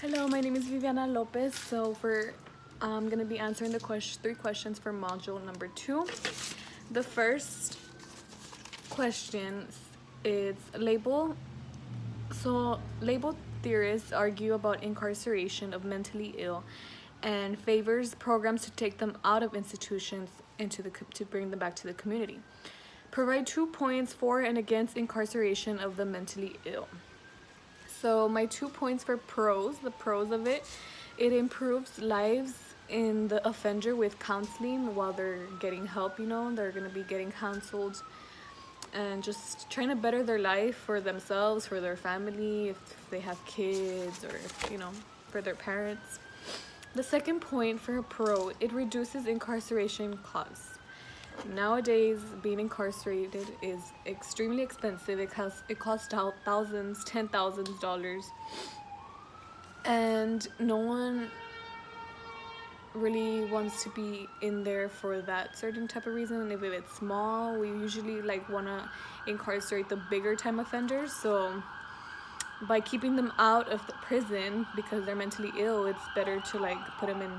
Hello, my name is Viviana Lopez. I'm gonna be answering the three questions for module number 2. The first question is label. Label theorists argue about incarceration of mentally ill and favors programs to take them out of institutions to bring them back to the community. Provide 2 points for and against incarceration of the mentally ill. So my 2 points for the pros of it improves lives in the offender with counseling while they're getting help, they're gonna be getting counseled and just trying to better their life for themselves, for their family, if they have kids or for their parents. The second point for a pro, it reduces incarceration costs. Nowadays, being incarcerated is extremely expensive. It costs thousands, $10,000, and no one really wants to be in there for that certain type of reason. If it's small, we usually wanna incarcerate the bigger time offenders. So by keeping them out of the prison because they're mentally ill, it's better to put them in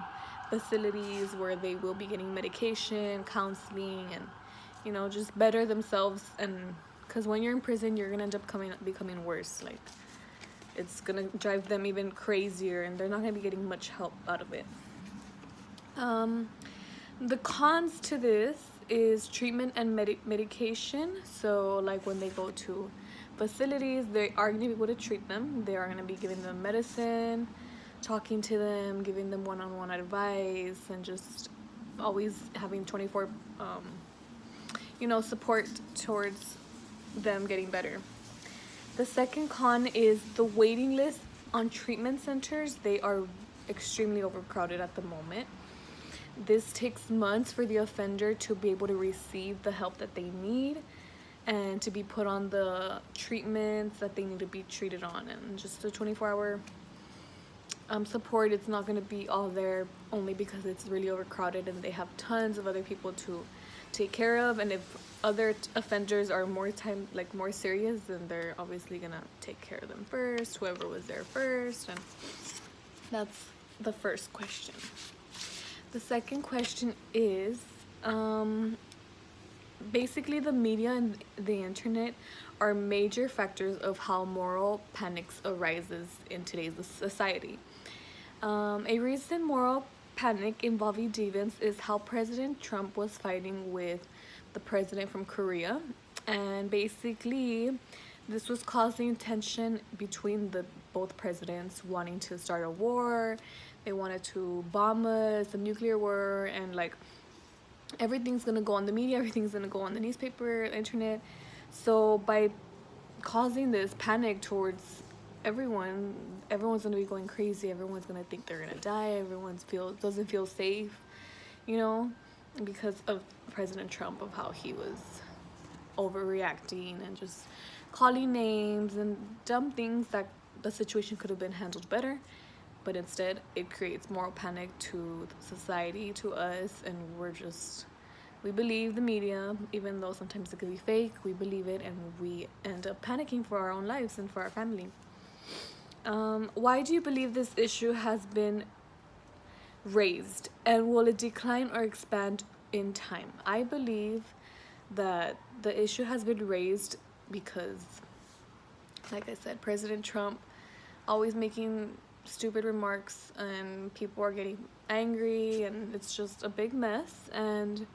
facilities where they will be getting medication, counseling, and just better themselves. And because when you're in prison, you're gonna end up becoming worse. It's gonna drive them even crazier, and they're not gonna be getting much help out of it. The cons to this is treatment and medication. So when they go to facilities, they are going to be able to treat them. They are going to be giving them medicine, talking to them, giving them one-on-one advice, and just always having 24 support towards them getting better. The second con is the waiting list on treatment centers. They are extremely overcrowded at the moment. This takes months for the offender to be able to receive the help that they need and to be put on the treatments that they need to be treated on. And just a 24-hour support, it's not going to be all there, only because it's really overcrowded and they have tons of other people to take care of. And if other offenders are more serious, then they're obviously going to take care of them first, whoever was there first. And that's the first question. The second question is, basically the media and the internet are major factors of how moral panics arises in today's society. A recent moral panic involving deviants is how President Trump was fighting with the president from Korea. And basically, this was causing tension between both presidents wanting to start a war. They wanted to bomb us, a nuclear war, and everything's gonna go on the media, everything's gonna go on the newspaper, internet. So by causing this panic towards everyone's gonna be going crazy. Everyone's gonna think they're gonna die. Everyone doesn't feel safe, because of President Trump, of how he was overreacting and just calling names and dumb things that the situation could have been handled better. But instead, it creates moral panic to society, to us, and we believe the media, even though sometimes it could be fake. We believe it, and we end up panicking for our own lives and for our family. Why do you believe this issue has been raised, and will it decline or expand in time? I believe that the issue has been raised because, like I said, President Trump always making stupid remarks, and people are getting angry, and it's just a big mess. And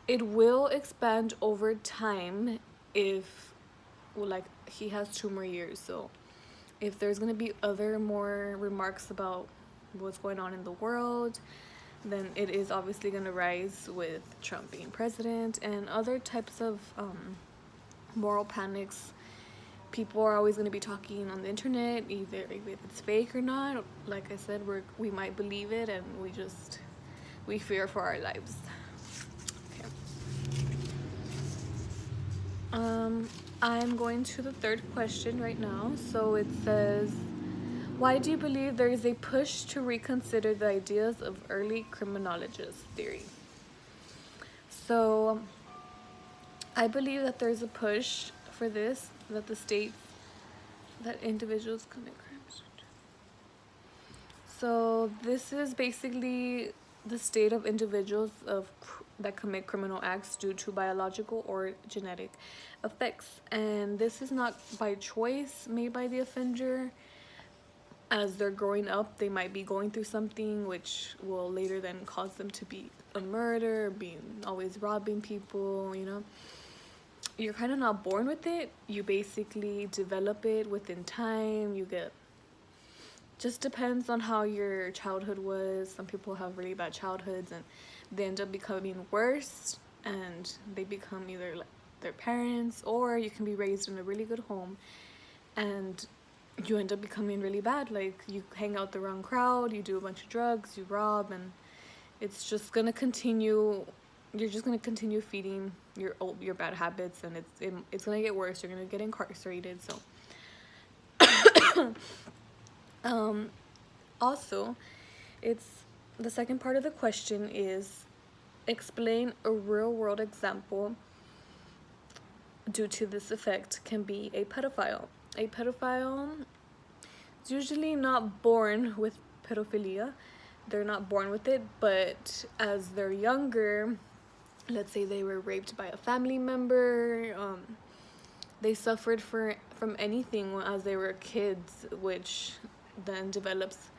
it will expand over time if he has 2 more years. So if there's going to be more remarks about what's going on in the world, then it is obviously going to rise with Trump being president. And other types of moral panics, people are always going to be talking on the internet, either if it's fake or not. Like I said, we might believe it, and we fear for our lives. Okay. I'm going to the third question right now. So it says, why do you believe there is a push to reconsider the ideas of early criminologist theory? So I believe that there's a push for this, that individuals commit crimes. So this is basically the state of individuals that commit criminal acts due to biological or genetic effects, and this is not by choice made by the offender. As they're growing up, they might be going through something which will later then cause them to be a murderer, being always robbing people, you know. You're kind of not born with it. You basically develop it within time. You get, just depends on how your childhood was. Some people have really bad childhoods and they end up becoming worse, and they become either like their parents, or you can be raised in a really good home and you end up becoming really bad. Like, you hang out the wrong crowd, you do a bunch of drugs, you rob, and it's just gonna continue. You're just gonna continue feeding your bad habits, and it's gonna get worse. You're gonna get incarcerated. So also, it's the second part of the question is explain a real world example due to this effect. Can be a pedophile. A pedophile is usually not born with pedophilia. They're not born with it, but as they're younger, let's say they were raped by a family member, they suffered from anything as they were kids, which then develops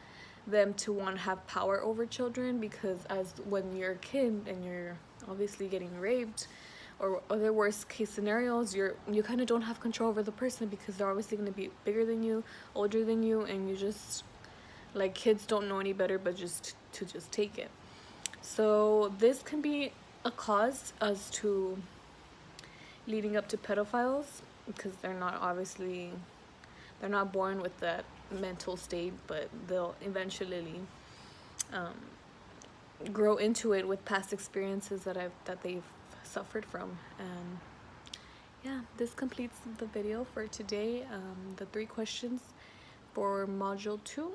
them to want to have power over children, because as when you're a kid and you're obviously getting raped, or other worst case scenarios, you kind of don't have control over the person, because they're obviously going to be bigger than you, older than you, and you just, like, kids don't know any better but just take it. So this can be a cause as to leading up to pedophiles, because they're not born with that mental state, but they'll eventually grow into it with past experiences that they've suffered from. And yeah, this completes the video for today. The 3 questions for module 2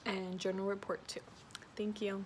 and journal report 2. Thank you.